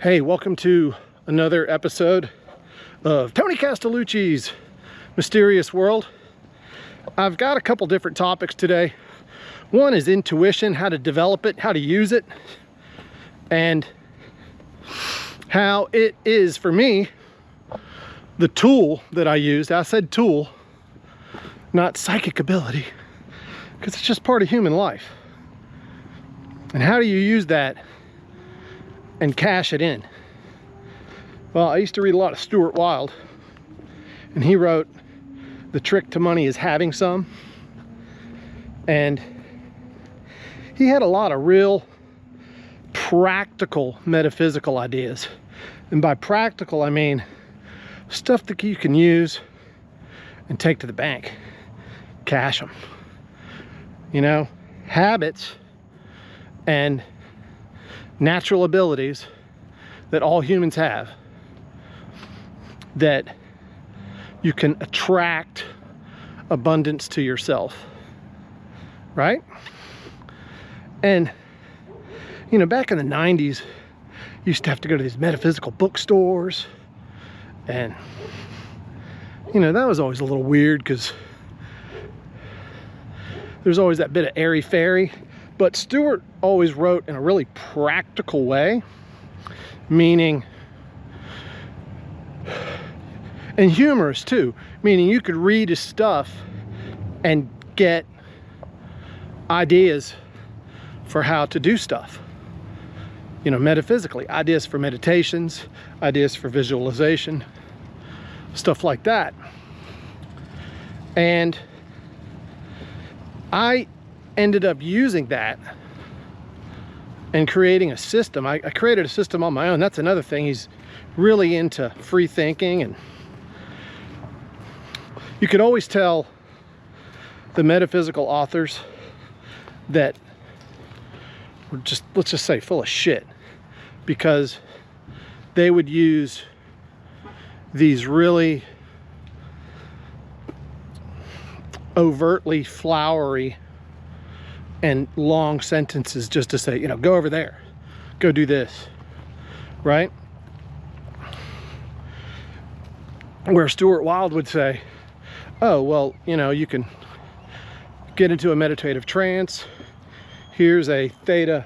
Hey, welcome to another episode of Tony Castelluci's Mysterious World. I've got a couple different topics today. One is intuition, how to develop it, how to use it, and how it is for me the tool that I used. I said tool, not psychic ability, because it's just part of human life. And how do you use that and cash it in? Well, I used to read a lot of Stuart Wilde, and he wrote, "The trick to money is having some." And he had a lot of real practical metaphysical ideas. And by practical, I mean stuff that you can use and take to the bank, cash them. You know, habits and natural abilities that all humans have, that you can attract abundance to yourself, right? And you know, back in the 90s, you used to have to go to these metaphysical bookstores, and you know, that was always a little weird because there's always that bit of airy-fairy. But Stuart always wrote in a really practical way, meaning, and humorous too, meaning you could read his stuff and get ideas for how to do stuff, you know, metaphysically, ideas for meditations, ideas for visualization, stuff like that. And I ended up using that and creating a system. I created a system on my own. That's another thing. He's really into free thinking, and you could always tell the metaphysical authors that were just, let's just say, full of shit, because they would use these really overtly flowery and long sentences just to say, you know, go over there, go do this, right? Where Stuart Wilde would say, oh, well, you know, you can get into a meditative trance. Here's a theta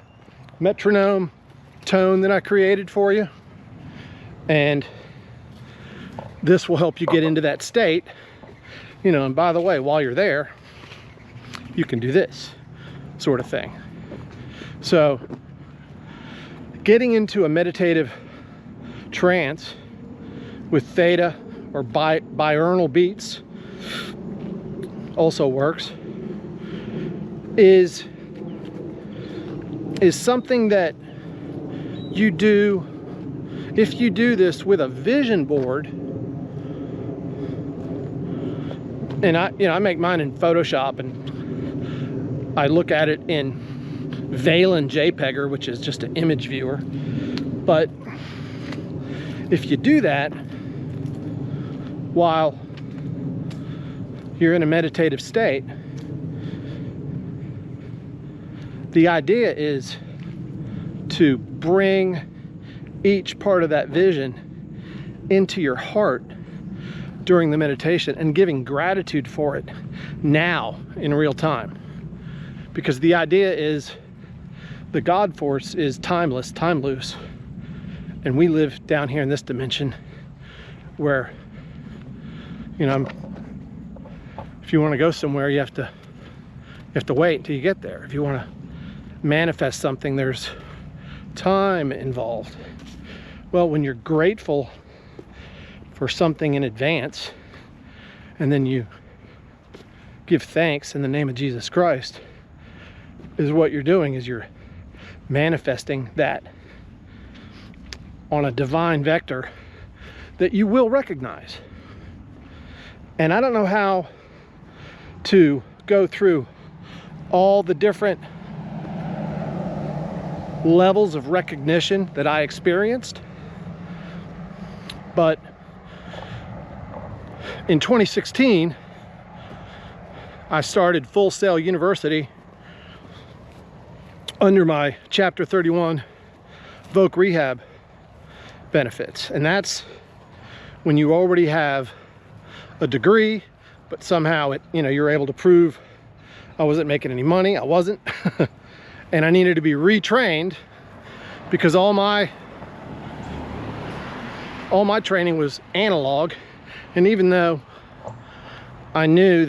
metronome tone that I created for you, and this will help you get into that state, you know, and by the way, while you're there, you can do this sort of thing. So getting into a meditative trance with theta or binaural beats also works, is something that you do if you do this with a vision board. And I make mine in Photoshop, and I look at it in Valen JPEGer, which is just an image viewer. But if you do that while you're in a meditative state, the idea is to bring each part of that vision into your heart during the meditation and giving gratitude for it now in real time. Because the idea is the God force is timeless, time loose. And we live down here in this dimension where, you know, if you want to go somewhere, you have to wait until you get there. If you want to manifest something, there's time involved. Well, when you're grateful for something in advance, and then you give thanks in the name of Jesus Christ, is what you're doing, is you're manifesting that on a divine vector that you will recognize. And I don't know how to go through all the different levels of recognition that I experienced, but in 2016 I started Full Sail University under my Chapter 31 Voc Rehab benefits. And that's when you already have a degree, but somehow you're able to prove I wasn't making any money. I wasn't. And I needed to be retrained because all my training was analog. And even though I knew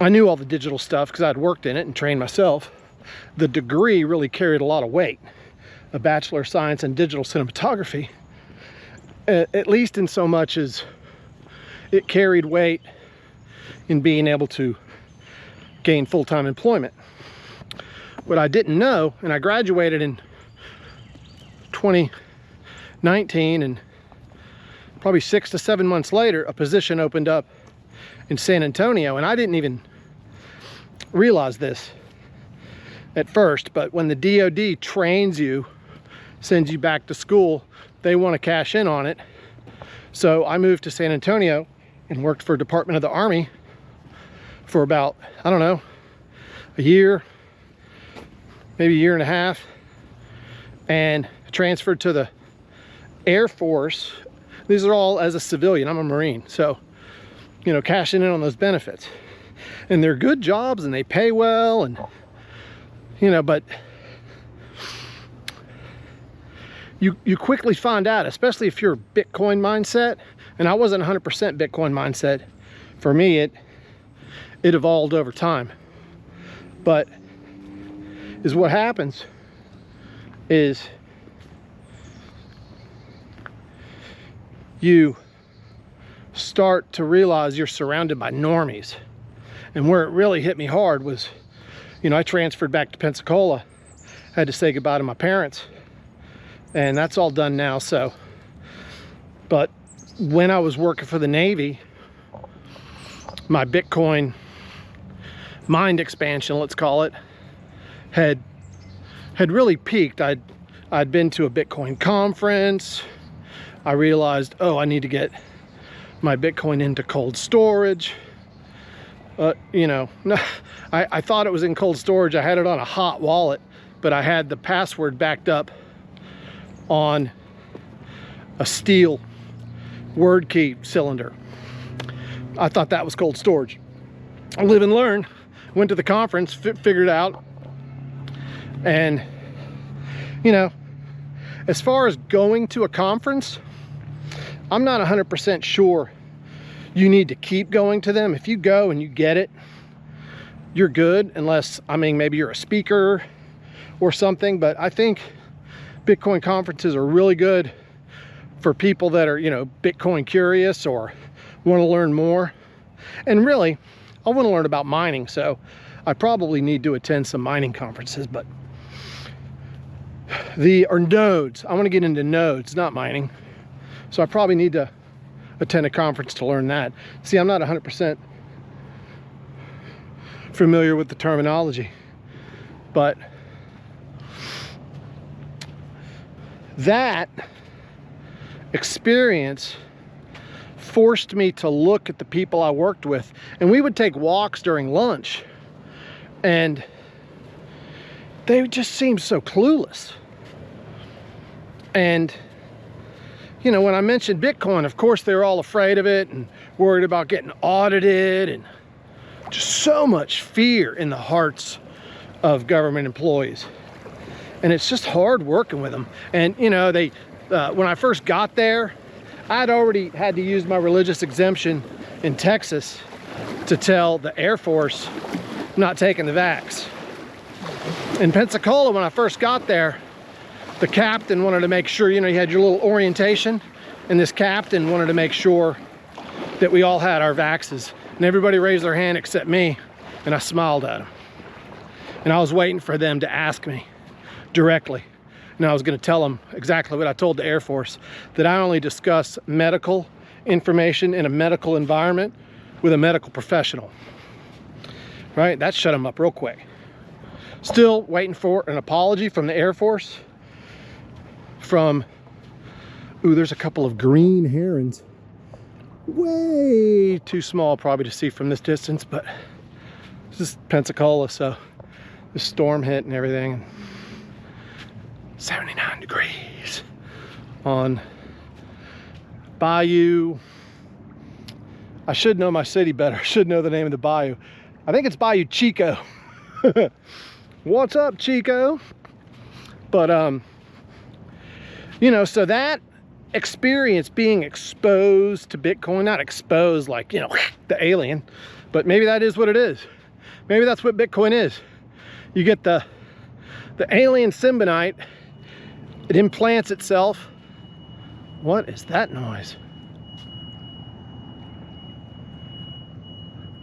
all the digital stuff because I'd worked in it and trained myself, the degree really carried a lot of weight. A Bachelor of Science in Digital Cinematography, at least in so much as it carried weight in being able to gain full-time employment. What I didn't know, and I graduated in 2019, and probably 6 to 7 months later, a position opened up in San Antonio, and I didn't even realize this at first, but when the DoD trains you, sends you back to school, they want to cash in on it. So I moved to San Antonio and worked for Department of the Army for about, I don't know, a year, maybe a year and a half, and transferred to the Air Force. These are all as a civilian. I'm a Marine, so cashing in on those benefits, and they're good jobs and they pay well, and but you quickly find out, especially if you're Bitcoin mindset, and I wasn't 100% Bitcoin mindset. For me, it evolved over time. But is what happens is you start to realize you're surrounded by normies. And where it really hit me hard was, I transferred back to Pensacola, had to say goodbye to my parents, and that's all done now. So, but when I was working for the Navy, my Bitcoin mind expansion, let's call it, had really peaked. I'd been to a Bitcoin conference. I realized, oh, I need to get my Bitcoin into cold storage. I thought it was in cold storage. I had it on a hot wallet, but I had the password backed up on a steel word key cylinder. I thought that was cold storage. I live and learn. Went to the conference, figured it out. And, as far as going to a conference, I'm not 100% sure you need to keep going to them. If you go and you get it, you're good, unless, maybe you're a speaker or something. But I think Bitcoin conferences are really good for people that are, Bitcoin curious or want to learn more. And really, I want to learn about mining, so I probably need to attend some mining conferences. But nodes. I want to get into nodes, not mining. So I probably need to attend a conference to learn that. See, I'm not 100% familiar with the terminology, but that experience forced me to look at the people I worked with, and we would take walks during lunch, and they just seemed so clueless. And when I mentioned Bitcoin, of course they were all afraid of it and worried about getting audited, and just so much fear in the hearts of government employees. And it's just hard working with them. And they when I first got there, I'd already had to use my religious exemption in Texas to tell the Air Force I'm not taking the vax. In Pensacola, when I first got there, the captain wanted to make sure, you had your little orientation, and this captain wanted to make sure that we all had our vaxes. And everybody raised their hand except me, and I smiled at them. And I was waiting for them to ask me directly. And I was going to tell them exactly what I told the Air Force, that I only discuss medical information in a medical environment with a medical professional. Right? That shut them up real quick. Still waiting for an apology from the Air Force. There's a couple of green herons. Way too small probably to see from this distance, but this is Pensacola, so the storm hit and everything. 79 degrees. on Bayou. I should know my city better. I should know the name of the bayou. I think it's Bayou Chico. What's up, Chico? But you know, so that experience, being exposed to Bitcoin, not exposed like, you know, the alien, but maybe that is what it is. Maybe that's what Bitcoin is. You get the alien symbionite, it implants itself. What is that noise?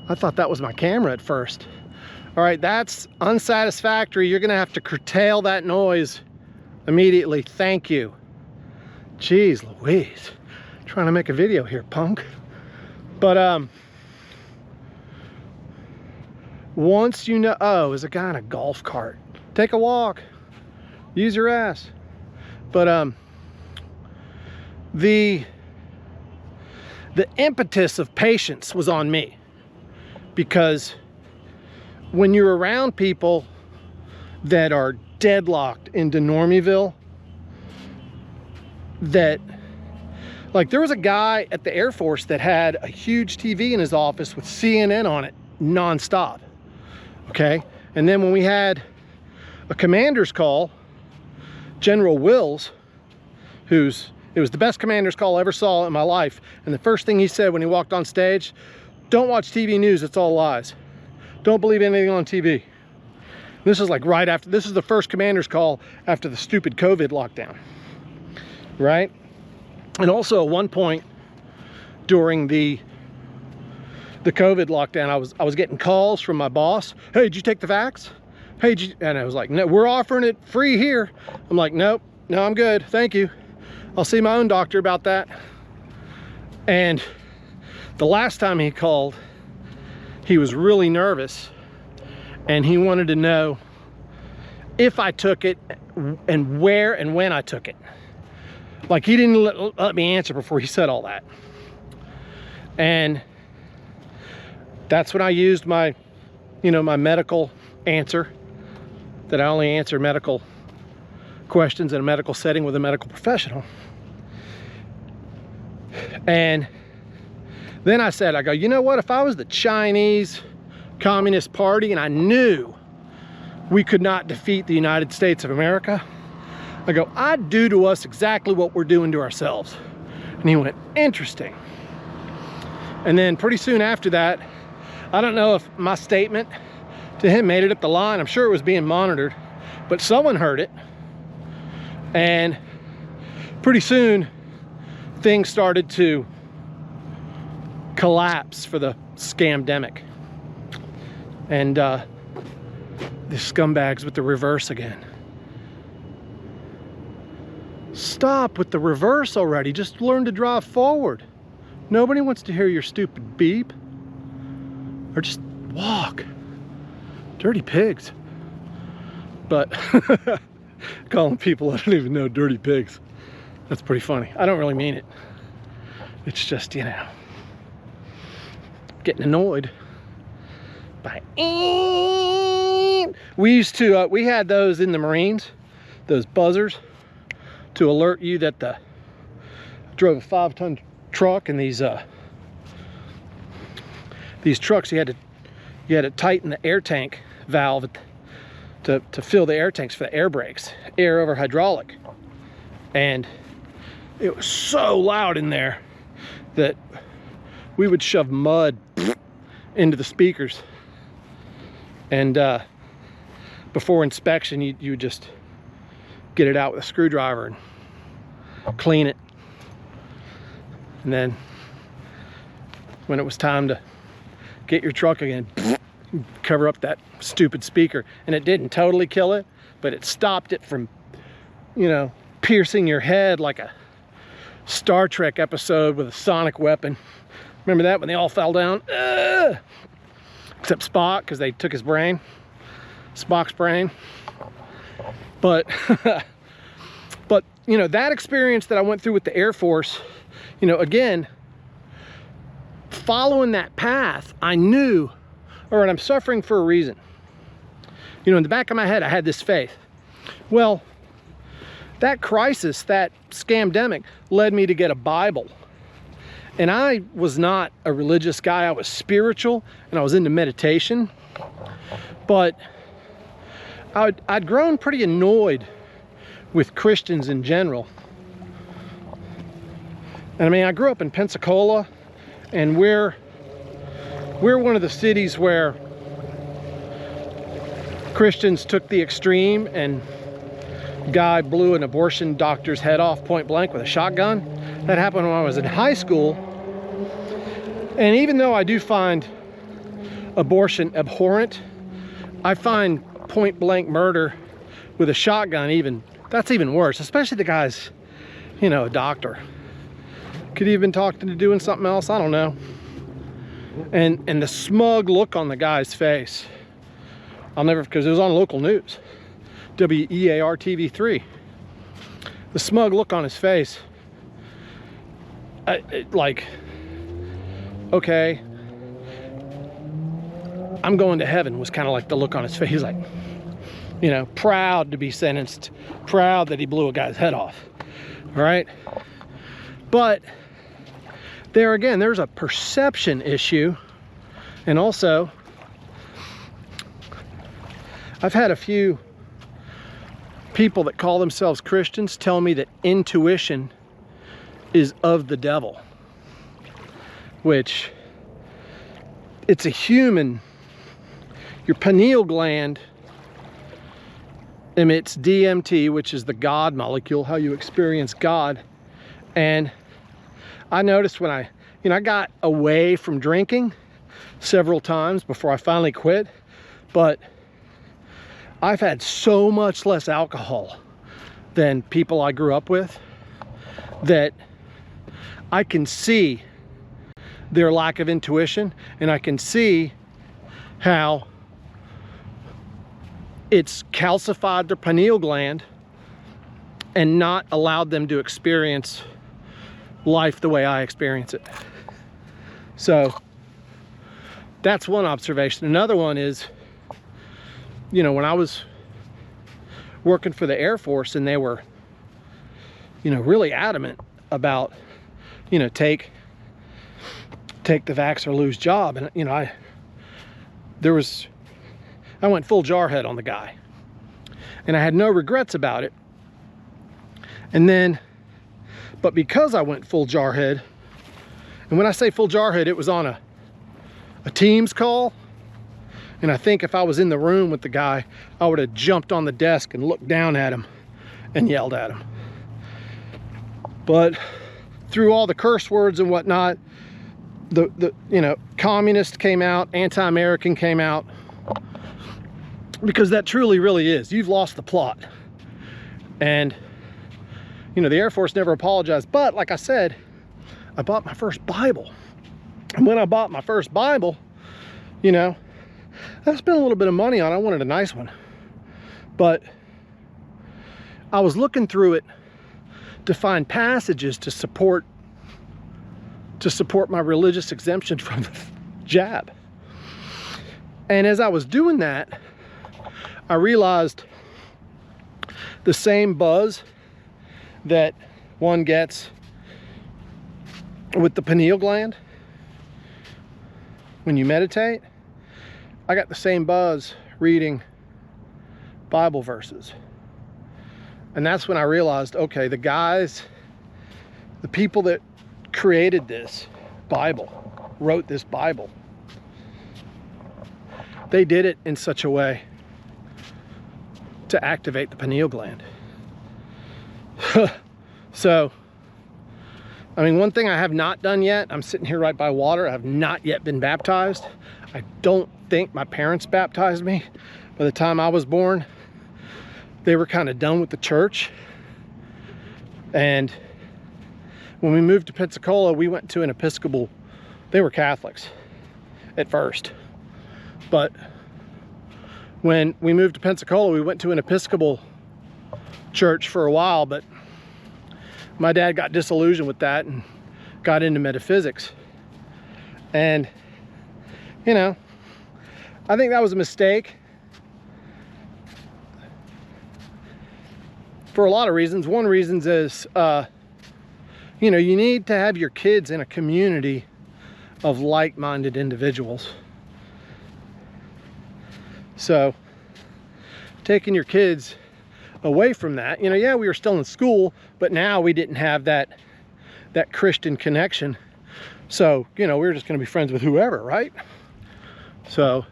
I thought that was my camera at first. All right, that's unsatisfactory. You're gonna have to curtail that noise immediately. Thank you. Jeez Louise, trying to make a video here, punk. But once you know, oh, there's a guy in a golf cart. Take a walk, use your ass. But the impetus of patience was on me, because when you're around people that are deadlocked into Normieville, that, like, there was a guy at the Air Force that had a huge TV in his office with CNN on it nonstop, okay? And then when we had a commander's call, General Wills, it was the best commander's call I ever saw in my life, and the first thing he said when he walked on stage, don't watch TV news, it's all lies. Don't believe anything on TV. This is like right after, this is the first commander's call after the stupid COVID lockdown, right? And also at one point during the COVID lockdown, I was getting calls from my boss. Hey, did you take the vax? Hey, and I was like, no, we're offering it free here. I'm like, nope, no, I'm good, thank you. I'll see my own doctor about that. And the last time he called, he was really nervous, and he wanted to know if I took it and where and when I took it. Like, he didn't let me answer before he said all that. And that's when I used my, you know, my medical answer, that I only answer medical questions in a medical setting with a medical professional. And then I said, I go, you know what, if I was the Chinese Communist Party and I knew we could not defeat the United States of America, I go, I'd do to us exactly what we're doing to ourselves. And he went, interesting. And then pretty soon after that, I don't know if my statement to him made it up the line. I'm sure it was being monitored, but someone heard it. And pretty soon, things started to collapse for the scamdemic. And the scumbags with the reverse again. Stop with the reverse already. Just learn to drive forward. Nobody wants to hear your stupid beep. Or just walk. Dirty pigs. But calling people I don't even know dirty pigs, that's pretty funny. I don't really mean it. It's just, you know, getting annoyed by. We used to, we had those in the Marines, those buzzers, to alert you that drove a 5-ton truck, and these trucks, you had to tighten the air tank valve to fill the air tanks for the air brakes, air over hydraulic. And it was so loud in there that we would shove mud into the speakers. And before inspection, you would just get it out with a screwdriver and clean it. And then when it was time to get your truck again, cover up that stupid speaker. And it didn't totally kill it, but it stopped it from, you know, piercing your head like a Star Trek episode with a sonic weapon. Remember that when they all fell down? Except Spock, because they took his brain, Spock's brain. But but you know, that experience that I went through with the Air Force, you know, again, following that path, I knew, all right, I'm suffering for a reason. You know, in the back of my head, I had this faith. Well, that crisis, that scamdemic, led me to get a Bible. And I was not a religious guy. I was spiritual and I was into meditation. But I'd grown pretty annoyed with Christians in general. And I mean, I grew up in Pensacola, and we're one of the cities where Christians took the extreme, and a guy blew an abortion doctor's head off point blank with a shotgun. That happened when I was in high school. And even though I do find abortion abhorrent, I find point blank murder with a shotgun that's even worse, especially the guy's, you know, a doctor. Could he have been talked into doing something else? I don't know. And the smug look on the guy's face, I'll never, because it was on local news, WEAR TV3. The smug look on his face, like, okay, I'm going to heaven, was kind of like the look on his face. He's like, you know, proud to be sentenced, proud that he blew a guy's head off. All right. But there again, there's a perception issue. And also, I've had a few people that call themselves Christians tell me that intuition is of the devil, which it's a human, your pineal gland emits DMT, which is the God molecule, how you experience God. And I noticed when I got away from drinking several times before I finally quit, but I've had so much less alcohol than people I grew up with that I can see their lack of intuition, and I can see how it's calcified their pineal gland and not allowed them to experience life the way I experience it. So that's one observation. Another one is, you know, when I was working for the Air Force and they were, you know, really adamant about, you know, take the vax or lose job. And, you know, I went full jarhead on the guy, and I had no regrets about it. And then, but because I went full jarhead, and when I say full jarhead, it was on a Teams call. And I think if I was in the room with the guy, I would have jumped on the desk and looked down at him and yelled at him. But through all the curse words and whatnot, the you know, communist came out, anti-American came out, because that truly really is. You've lost the plot. And you know, the Air Force never apologized. But like I said, I bought my first Bible. And when I bought my first Bible, you know, I spent a little bit of money on it. I wanted a nice one. But I was looking through it to find passages to support my religious exemption from the jab. And as I was doing that, I realized the same buzz that one gets with the pineal gland when you meditate, I got the same buzz reading Bible verses. And that's when I realized, okay, the people that created this Bible, wrote this Bible, they did it in such a way to activate the pineal gland. So, I mean, one thing I have not done yet, I'm sitting here right by water, I have not yet been baptized. I don't think my parents baptized me. By the time I was born, they were kind of done with the church. And when we moved to Pensacola, we went to an Episcopal, they were Catholics at first. But when we moved to Pensacola, we went to an Episcopal church for a while, but my dad got disillusioned with that and got into metaphysics. And, you know, I think that was a mistake for a lot of reasons. One reason is, you know, you need to have your kids in a community of like-minded individuals. So taking your kids away from that, you know, yeah, we were still in school, but now we didn't have that Christian connection. So, you know, we were just going to be friends with whoever, right? So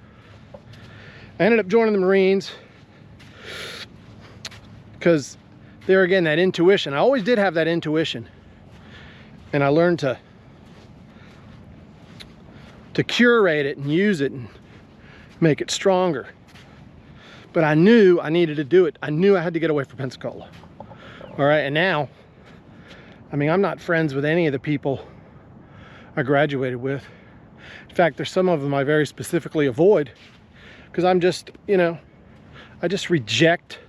I ended up joining the Marines because there again, that intuition. I always did have that intuition, and I learned to curate it and use it and make it stronger. But I knew I needed to do it. I knew I had to get away from Pensacola. All right, and now, I mean, I'm not friends with any of the people I graduated with. In fact, there's some of them I very specifically avoid because I'm just, you know, I just reject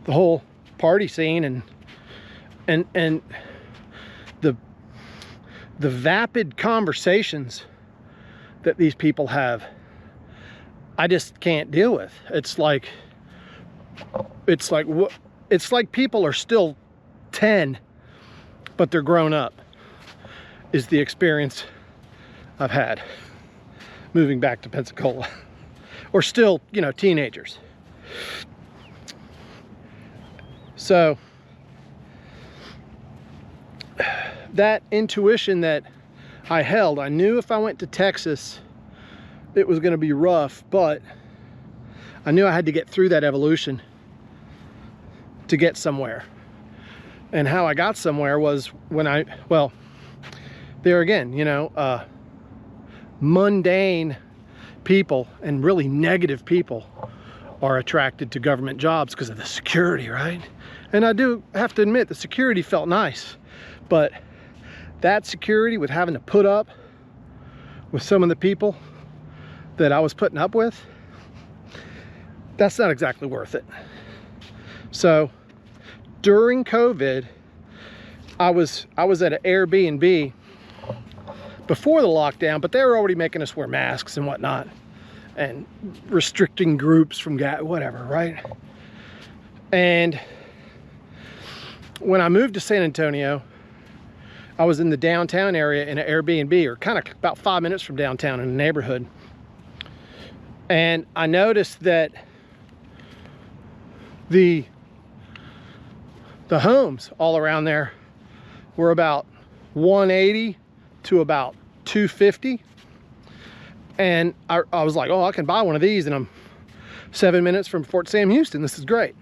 the whole party scene and the vapid conversations that these people have. I just can't deal with. It's like people are still 10, but they're grown up, is the experience I've had moving back to Pensacola. Or still, you know, teenagers. So that intuition that I held, I knew if I went to Texas, it was going to be rough, but I knew I had to get through that evolution to get somewhere. And how I got somewhere was when well, there again, you know, mundane people and really negative people are attracted to government jobs because of the security, right? And I do have to admit, the security felt nice, but that security with having to put up with some of the people that I was putting up with, that's not exactly worth it. So during COVID, I was at an Airbnb before the lockdown, but they were already making us wear masks and whatnot and restricting groups from whatever, right? And when I moved to San Antonio, I was in the downtown area in an Airbnb, or kind of about 5 minutes from downtown in a neighborhood. And I noticed that the homes all around there were about 180 to about 250. And I was like, oh, I can buy one of these, and I'm 7 minutes from Fort Sam Houston. This is great.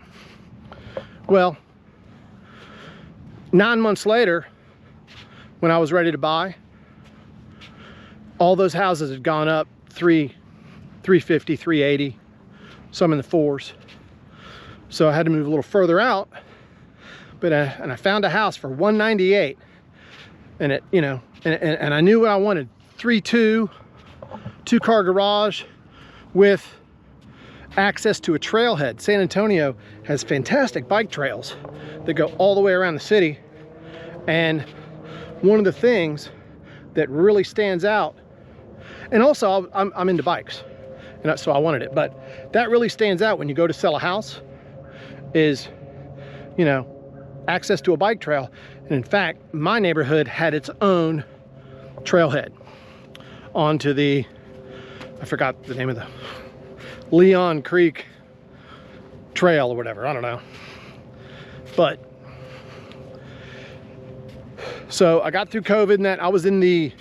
Well, 9 months later, when I was ready to buy, all those houses had gone up 350, 380, some in the 4s. So I had to move a little further out, but and I found a house for 198, and it, you know, and I knew what I wanted: 3-2, 2-car garage with access to a trailhead. San Antonio has fantastic bike trails that go all the way around the city, and one of the things that really stands out, and also I'm into bikes, and so I wanted it, but that really stands out when you go to sell a house, is, you know, access to a bike trail. And in fact, my neighborhood had its own trailhead onto the, I forgot the name of the Leon Creek Trail or whatever, I don't know. But so I got through COVID, and that I was in the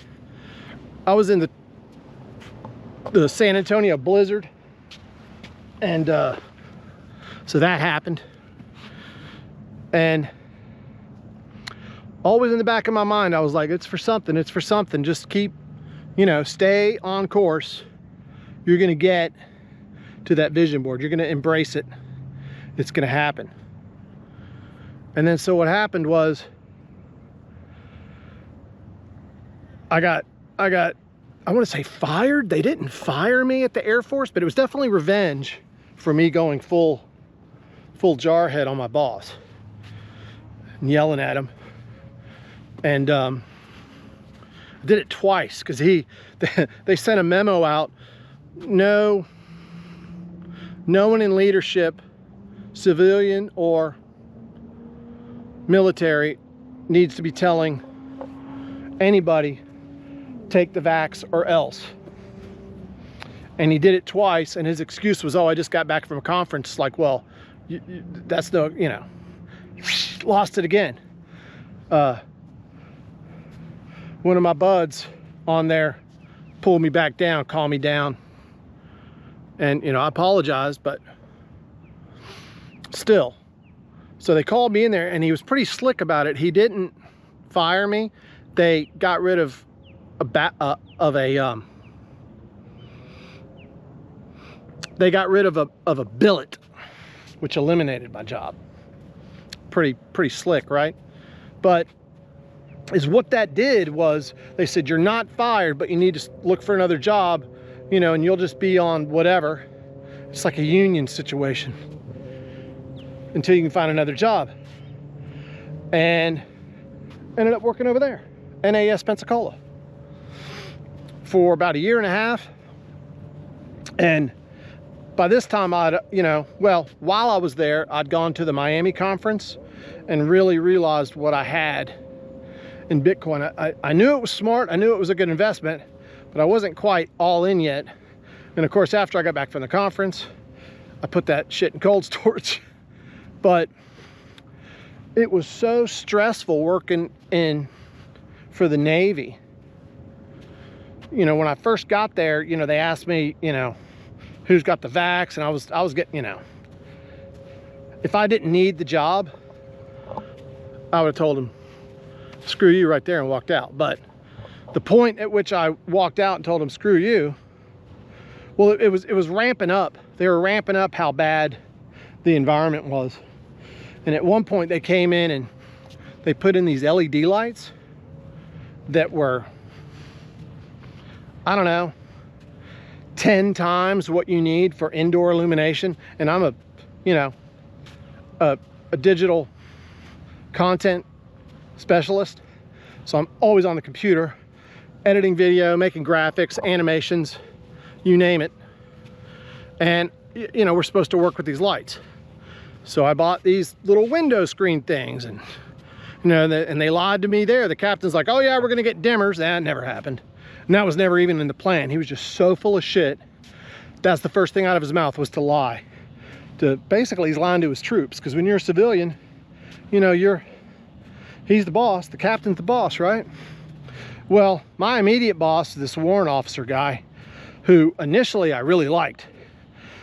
San Antonio blizzard, and so that happened. And always in the back of my mind, I was like, it's for something, it's for something. Just keep, you know, stay on course. You're gonna get to that vision board. You're gonna embrace it. It's gonna happen. And then so what happened was, I want to say fired. They didn't fire me at the Air Force, but it was definitely revenge for me going full jarhead on my boss and yelling at him. And I did it twice because they sent a memo out. No one in leadership civilian or military, needs to be telling anybody, take the vax or else. And he did it twice, and his excuse was, oh, I just got back from a conference. Like, well, that's the, you know, lost it again. One of my buds on there pulled me back down, calmed me down. And, you know, I apologized, but still. So they called me in there, and he was pretty slick about it. He didn't fire me. They got rid of they got rid of a billet, which eliminated my job. Pretty slick, right? But is what that did was they said, you're not fired, but you need to look for another job, you know, and you'll just be on whatever. It's like a union situation until you can find another job. And ended up working over there, NAS Pensacola, for about 1.5 years. And by this time I'd, you know, well, while I was there, I'd gone to the Miami conference and really realized what I had in Bitcoin. I knew it was smart. I knew it was a good investment, but I wasn't quite all in yet. And of course, after I got back from the conference, I put that shit in cold storage. But it was so stressful working for the Navy. You know, when I first got there, you know, they asked me, you know, who's got the vax, and I was getting, you know, if I didn't need the job, I would have told them, screw you right there, and walked out. But the point at which I walked out and told them, screw you, well, it was ramping up. They were ramping up how bad the environment was. And at one point they came in and they put in these LED lights that were, I don't know, 10 times what you need for indoor illumination. And I'm a digital content specialist, so I'm always on the computer, editing video, making graphics, animations, you name it. And you know, we're supposed to work with these lights. So I bought these little window screen things, and you know, and they lied to me there. The captain's like, oh yeah, we're gonna get dimmers. That never happened. And that was never even in the plan. He was just so full of shit. That's the first thing out of his mouth, was to lie. Basically, he's lying to his troops, because when you're a civilian, you know, he's the boss, the captain's the boss, right? Well, my immediate boss, this warrant officer guy, who initially I really liked,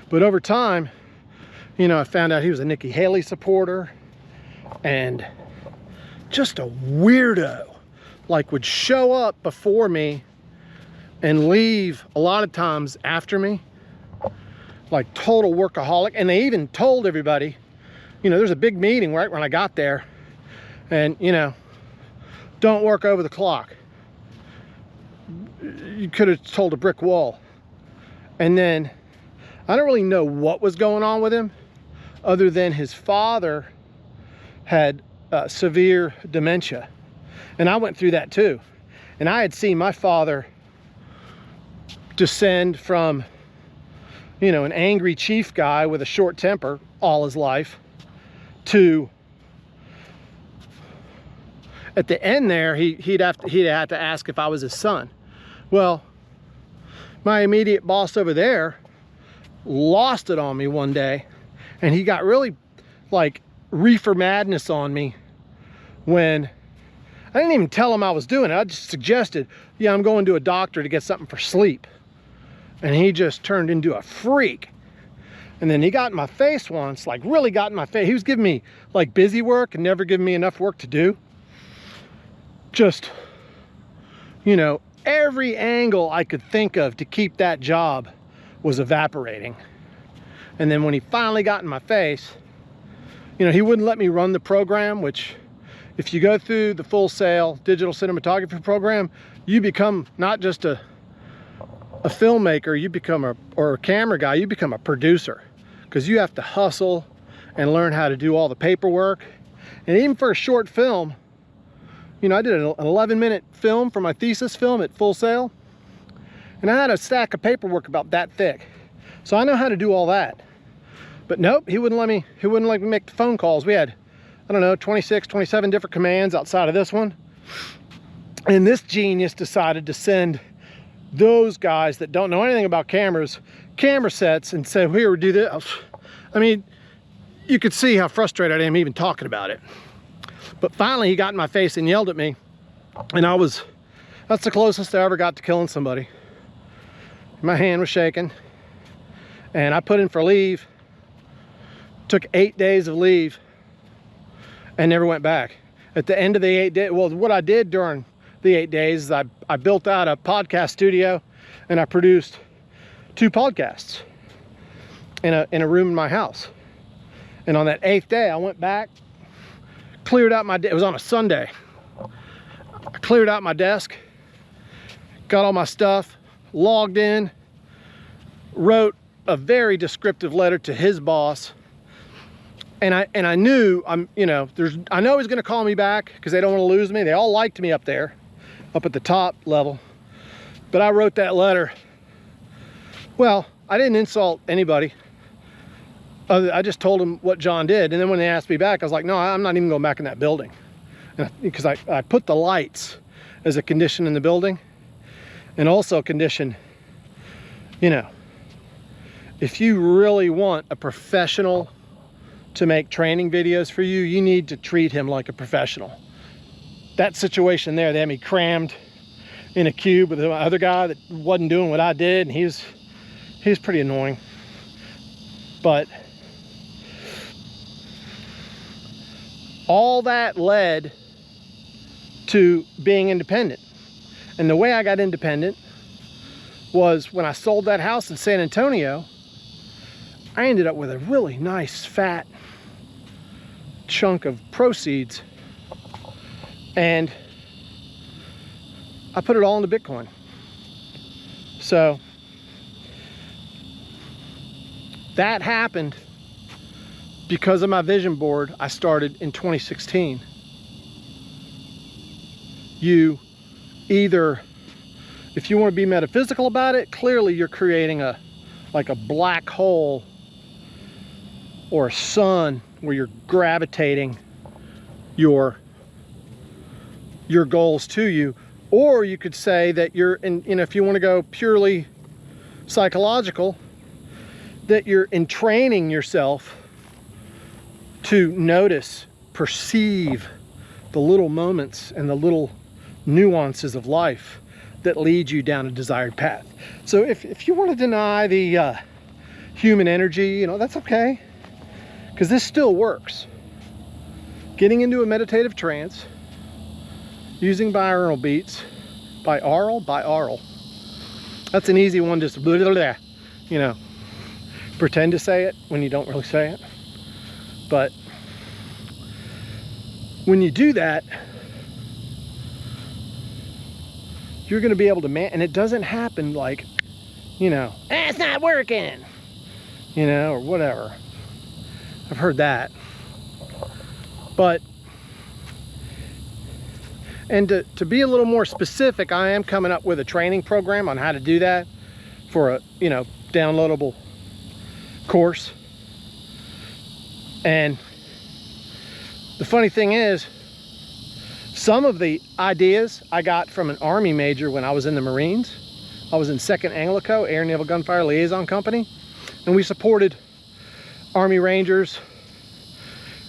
but over time, you know, I found out he was a Nikki Haley supporter and just a weirdo. Like, would show up before me and leave a lot of times after me. Like, total workaholic. And they even told everybody, you know, there's a big meeting right when I got there, and you know, don't work over the clock. You could have told a brick wall. And then I don't really know what was going on with him, other than his father had severe dementia. And I went through that too. And I had seen my father descend from, you know, an angry chief guy with a short temper all his life, to, at the end there, he'd have to ask if I was his son. Well, my immediate boss over there lost it on me one day, and he got really like reefer madness on me when I didn't even tell him I was doing it. I just suggested, yeah, I'm going to a doctor to get something for sleep. And he just turned into a freak. And then he got in my face once, like really got in my face. He was giving me like busy work and never giving me enough work to do. Just, you know, every angle I could think of to keep that job was evaporating. And then when he finally got in my face, you know, he wouldn't let me run the program, which if you go through the Full Sail digital cinematography program, you become not just a filmmaker, you become or a camera guy, you become a producer, because you have to hustle and learn how to do all the paperwork. And even for a short film, you know, I did an 11-minute film for my thesis film at Full Sail, and I had a stack of paperwork about that thick. So I know how to do all that. But nope, he wouldn't let me make the phone calls. We had, I don't know, 26, 27 different commands outside of this one. And this genius decided to send those guys that don't know anything about cameras, camera sets, and say, here, do this. I mean, you could see how frustrated I am even talking about it. But finally he got in my face and yelled at me, and that's the closest I ever got to killing somebody. My hand was shaking, and I put in for leave, took 8 days of leave, and never went back. At the end of the 8 days, well, what I did during the 8 days is I built out a podcast studio, and I produced 2 podcasts in a room in my house. And on that 8th day, I went back, cleared out my, it was on a Sunday. I cleared out my desk, got all my stuff, logged in, wrote a very descriptive letter to his boss. And I knew I know he's gonna call me back because they don't want to lose me. They all liked me up there, up at the top level. But I wrote that letter. Well, I didn't insult anybody. I just told them what John did. And then when they asked me back, I was like, no, I'm not even going back in that building. Because I put the lights as a condition in the building. And also a condition, if you really want a professional to make training videos for you, you need to treat him like a professional. That situation there, they had me crammed in a cube with the other guy that wasn't doing what I did, and he was pretty annoying. But all that led to being independent. And the way I got independent was when I sold that house in San Antonio, I ended up with a really nice fat chunk of proceeds, and I put it all into Bitcoin. So that happened because of my vision board I started in 2016. You either, if you want to be metaphysical about it, clearly you're creating like a black hole or a sun where you're gravitating your goals to you. Or you could say that you're in, if you want to go purely psychological, that you're entraining yourself to notice, perceive the little moments and the little nuances of life that lead you down a desired path. So if you want to deny the human energy, that's okay, because this still works. Getting into a meditative trance, using binaural beats, binaural. That's an easy one, just blah, blah, blah, pretend to say it when you don't really say it. But when you do that, you're going to be able to and it doesn't happen like, it's not working, or whatever. I've heard that. But, and to be a little more specific, I am coming up with a training program on how to do that for a, downloadable course. And the funny thing is, some of the ideas I got from an Army major when I was in the Marines. I was in 2nd Anglico, Air Naval Gunfire Liaison Company, and we supported Army Rangers,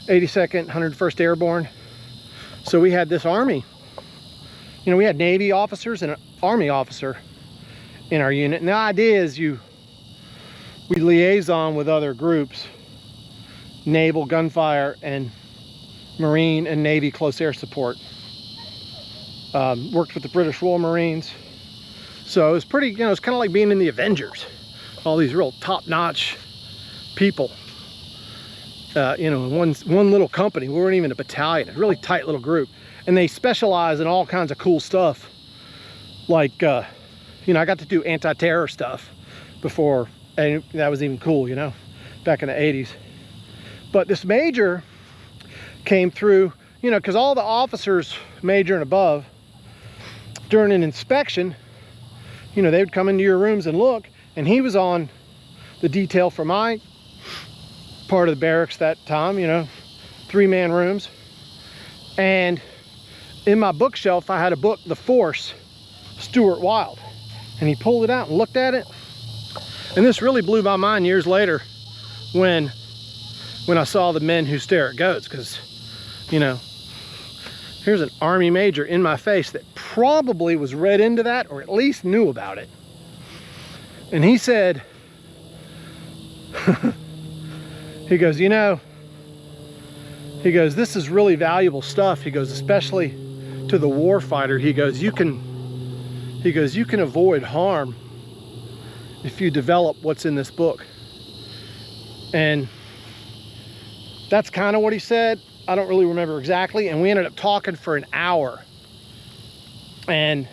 82nd, 101st Airborne. So we had this Army, we had Navy officers and an Army officer in our unit. And the idea is we liaison with other groups, Naval Gunfire and Marine and Navy close air support. Worked with the British Royal Marines. So it was pretty, it's kind of like being in the Avengers. All these real top-notch people. One little company. We weren't even a battalion, a really tight little group. And they specialize in all kinds of cool stuff. Like, I got to do anti-terror stuff before, and that was even cool, back in the 80s. But this major came through, because all the officers, major and above, during an inspection, they would come into your rooms and look, and he was on the detail for my part of the barracks that time, you know, 3-man rooms. And in my bookshelf, I had a book, The Force, Stuart Wilde. And he pulled it out and looked at it. And this really blew my mind years later when I saw The Men Who Stare at Goats, because, you know, here's an Army major in my face that probably was read into that, or at least knew about it. And he said, he goes, you know, he goes, this is really valuable stuff. He goes, especially to the war fighter. He goes, you can avoid harm if you develop what's in this book. And that's kind of what he said. I don't really remember exactly. And we ended up talking for an hour. And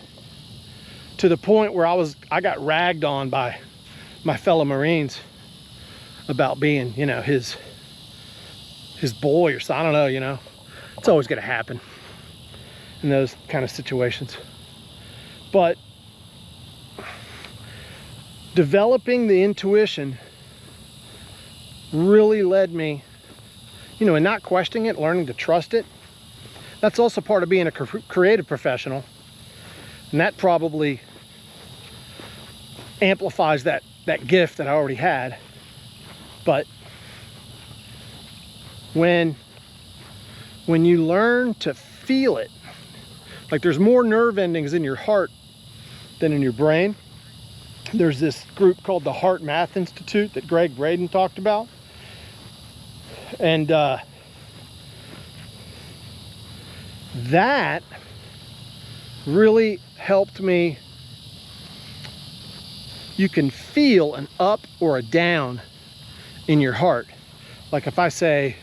to the point where I got ragged on by my fellow Marines about being, you know, his boy or something. I don't know, you know. It's always going to happen in those kind of situations. But developing the intuition really led me, you know, and not questioning it, learning to trust it. That's also part of being a creative professional. And that probably amplifies that gift that I already had. But when you learn to feel it, like there's more nerve endings in your heart than in your brain. There's this group called the Heart Math Institute that Greg Braden talked about. And that really helped me. You can feel an up or a down in your heart. Like if I say,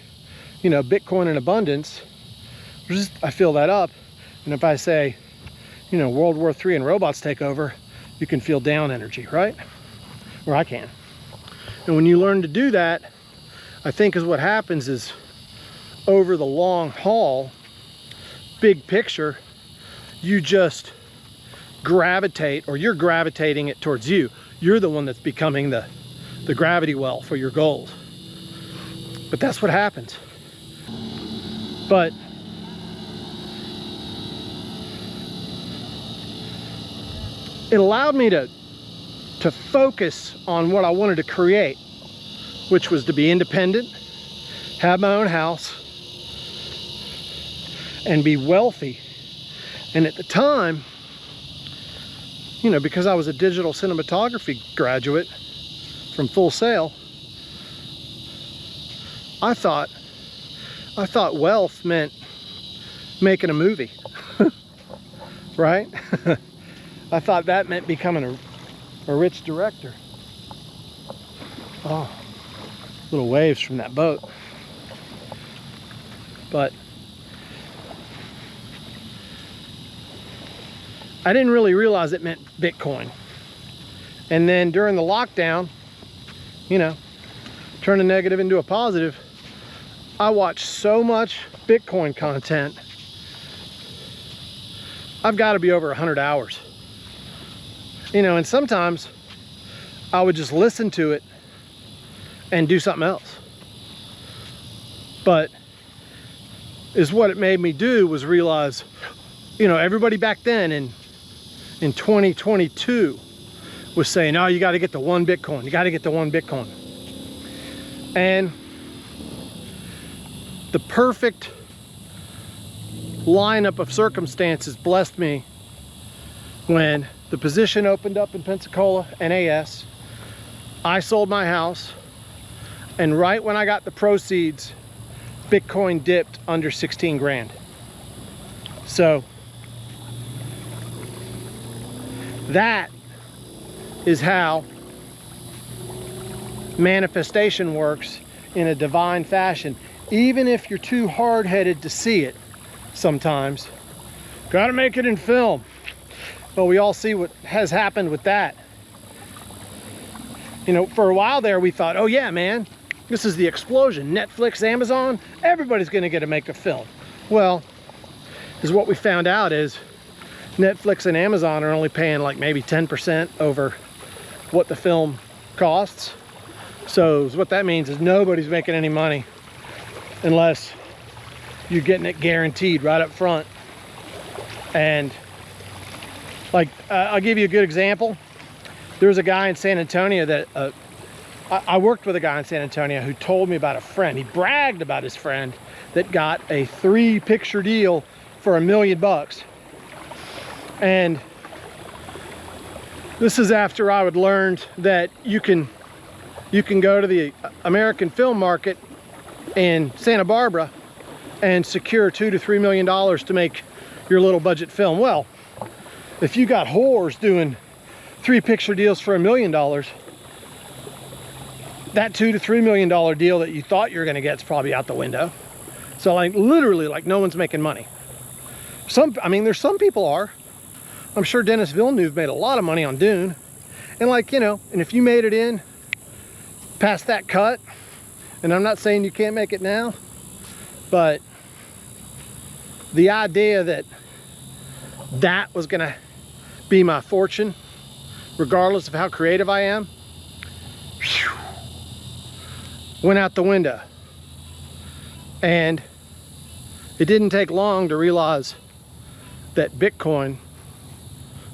you know, Bitcoin in abundance, I feel that up. And if I say, you know, World War III and robots take over, you can feel down energy, right? Or I can. And when you learn to do that, I think is what happens is over the long haul, big picture, you just gravitate, or you're gravitating it towards you. You're the one that's becoming the gravity well for your goals. But that's what happens. But it allowed me to focus on what I wanted to create, which was to be independent, have my own house, and be wealthy. And at the time, you know, because I was a digital cinematography graduate from Full Sail, I thought wealth meant making a movie, right? I thought that meant becoming a rich director. Oh, little waves from that boat. But I didn't really realize it meant Bitcoin. And then during the lockdown, you know, turn a negative into a positive, I watched so much Bitcoin content. I've got to be over 100 hours. You know, and sometimes I would just listen to it and do something else. But is what it made me do was realize, you know, everybody back then in 2022 was saying, oh, you got to get the one Bitcoin. You got to get the one Bitcoin. And the perfect lineup of circumstances blessed me when the position opened up in Pensacola, NAS. I sold my house, and right when I got the proceeds, Bitcoin dipped under 16 grand. So that is how manifestation works in a divine fashion. Even if you're too hard-headed to see it sometimes, gotta make it in film. But we all see what has happened with that. You know, for a while there we thought, oh yeah, man, this is the explosion. Netflix, Amazon, everybody's gonna get to make a film. Well, is what we found out is Netflix and Amazon are only paying like maybe 10% over what the film costs. So what that means is nobody's making any money unless you're getting it guaranteed right up front. And like, I'll give you a good example. There's a guy in San Antonio that, I worked with a guy in San Antonio who told me about a friend. He bragged about his friend that got a 3-picture deal for $1 million. And this is after I had learned that you can go to the American film market in Santa Barbara and secure $2 to $3 million to make your little budget film. Well, if you got whores doing 3-picture deals for $1 million, that $2 to $3 million deal that you thought you were going to get is probably out the window. So like literally, like no one's making money. I mean, there's some people are. I'm sure Dennis Villeneuve made a lot of money on Dune. And like, you know, and if you made it in past that cut, and I'm not saying you can't make it now, but the idea that that was gonna be my fortune, regardless of how creative I am, went out the window. And it didn't take long to realize that Bitcoin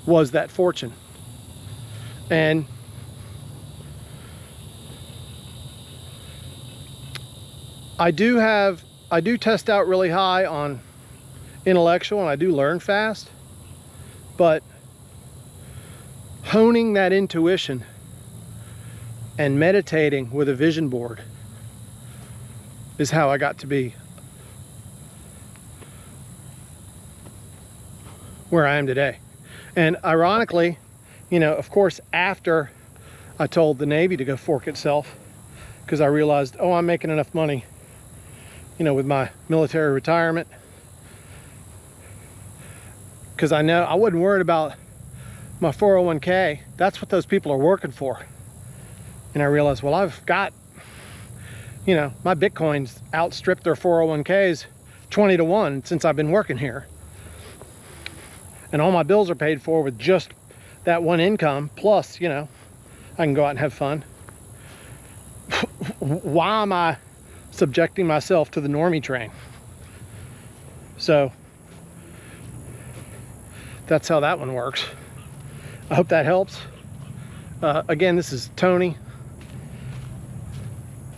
was that fortune. And I do test out really high on intellectual, and I do learn fast, but honing that intuition and meditating with a vision board is how I got to be where I am today. And ironically, you know, of course, after I told the Navy to go fork itself, because I realized, oh, I'm making enough money, you know, with my military retirement, because I know I wasn't worried about my 401k. That's what those people are working for. And I realized, well, I've got, you know, my Bitcoins outstripped their 401ks 20 to 1 since I've been working here. And all my bills are paid for with just that one income. Plus, you know, I can go out and have fun. Why am I subjecting myself to the normie train? So that's how that one works. I hope that helps. Again, this is Tony,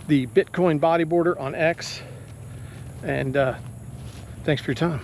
the Bitcoin bodyboarder on X, and thanks for your time.